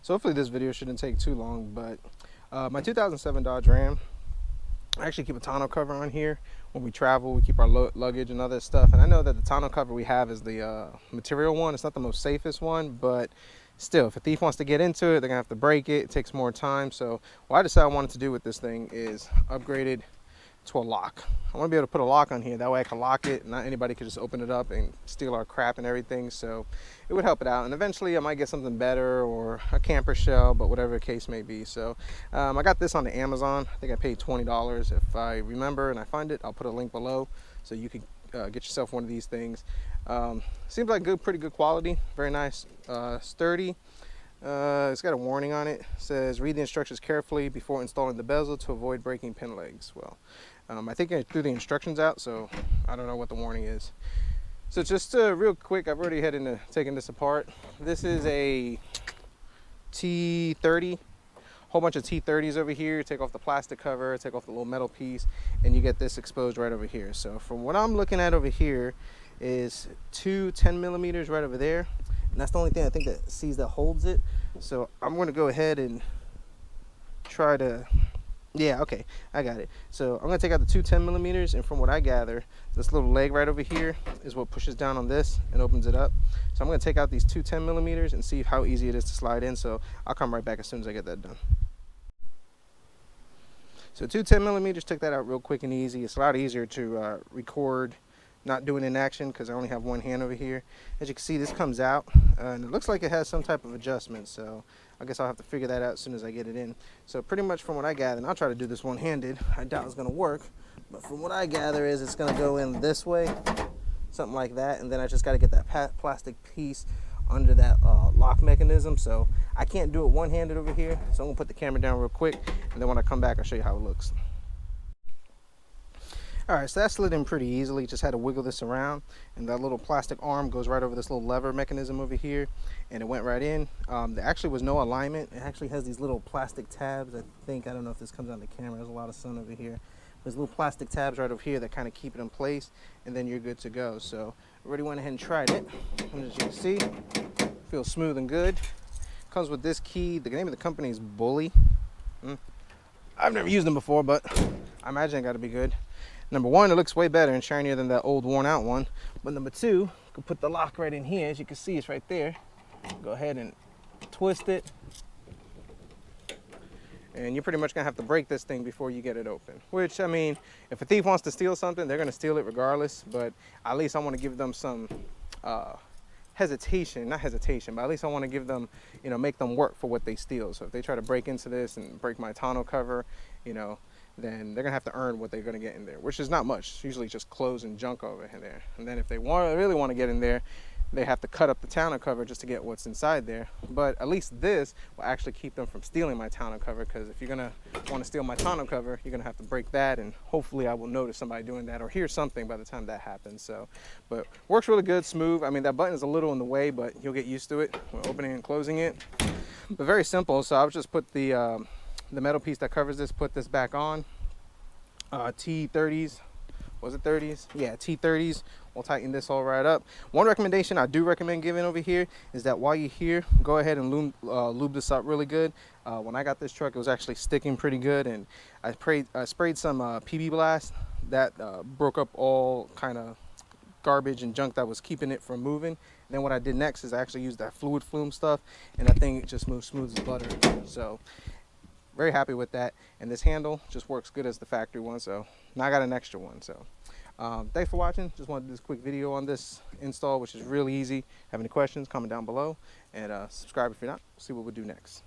So hopefully this video shouldn't take too long, but my 2007 Dodge Ram, I actually keep a tonneau cover on here. When we travel, we keep our luggage and other stuff. And I know that the tonneau cover we have is the material one. It's not the most safest one, but still, if a thief wants to get into it, they're gonna have to break it. It takes more time. So what I decided I wanted to do with this thing is upgrade it to a lock. I want to be able to put a lock on here. That way I can lock it. Not anybody could just open it up and steal our crap and everything. So it would help it out. And eventually I might get something better, or a camper shell, but whatever the case may be. So I got this on the Amazon. I think I paid $20. If I remember and I find it, I'll put a link below so you can get yourself one of these things. Seems like pretty good quality. Very nice, sturdy. It's got a warning on it. It says read the instructions carefully before installing the bezel to avoid breaking pin legs. Well, I think I threw the instructions out, so I don't know what the warning is. So just real quick, I've already headed into taking this apart. This is a T30, whole bunch of T30s over here. Take off the plastic cover, take off the little metal piece, and you get this exposed right over here. So from what I'm looking at over here is two 10 millimeters right over there. And that's the only thing I think that holds it. So I'm going to go ahead and try to, yeah, okay, I got it. So I'm going to take out the two 10 millimeters, and from what I gather, this little leg right over here is what pushes down on this and opens it up. So I'm going to take out these two 10 millimeters and see how easy it is to slide in. So I'll come right back as soon as I get that done. So two 10 millimeters, took that out real quick and easy. It's a lot easier to record not doing in action because I only have one hand over here. As you can see, this comes out and it looks like it has some type of adjustment, so I guess I'll have to figure that out as soon as I get it in. So pretty much from what I gather, and I'll try to do this one-handed, I doubt it's going to work, but from what I gather is it's going to go in this way, something like that, and then I just got to get that plastic piece under that lock mechanism. So I can't do it one-handed over here, so I'm going to put the camera down real quick, and then when I come back I'll show you how it looks. Alright, so that slid in pretty easily. Just had to wiggle this around, and that little plastic arm goes right over this little lever mechanism over here, and it went right in. There actually was no alignment. It actually has these little plastic tabs. I don't know if this comes on the camera. There's a lot of sun over here. There's little plastic tabs right over here that kind of keep it in place, and then you're good to go. So I already went ahead and tried it, and as you can see, feels smooth and good. Comes with this key. The name of the company is Bully. I've never used them before, but I imagine it got to be good. Number one, it looks way better and shinier than that old worn out one. But number two, you can put the lock right in here. As you can see, it's right there. Go ahead and twist it. And you're pretty much gonna have to break this thing before you get it open. Which, I mean, if a thief wants to steal something, they're gonna steal it regardless. But at least I wanna give them some not hesitation, but at least I wanna give them, make them work for what they steal. So if they try to break into this and break my tonneau cover, then they're gonna have to earn what they're gonna get in there, which is not much. It's usually just clothes and junk over in there. And then if they really want to get in there, they have to cut up the tonneau cover just to get what's inside there. But at least this will actually keep them from stealing my tonneau cover, because if you're gonna want to steal my tonneau cover, you're gonna have to break that, and hopefully I will notice somebody doing that or hear something by the time that happens. So, but works really good, smooth. I mean, that button is a little in the way, but you'll get used to it when opening and closing it. But very simple. So I'll just put the metal piece that covers this, put this back on. T30s, was it 30s? Yeah, T30s. We'll tighten this all right up. One recommendation I do recommend giving over here is that while you're here, go ahead and lube this up really good. When I got this truck, it was actually sticking pretty good, and I sprayed some PB Blast that broke up all kind of garbage and junk that was keeping it from moving. And then what I did next is I actually used that fluid flume stuff, and that thing just moves smooth as butter. So very happy with that, and this handle just works good as the factory one, so now I got an extra one. So thanks for watching. Just wanted to do this quick video on this install, which is really easy. Have any questions, comment down below, and subscribe if you're not. See what we'll do next.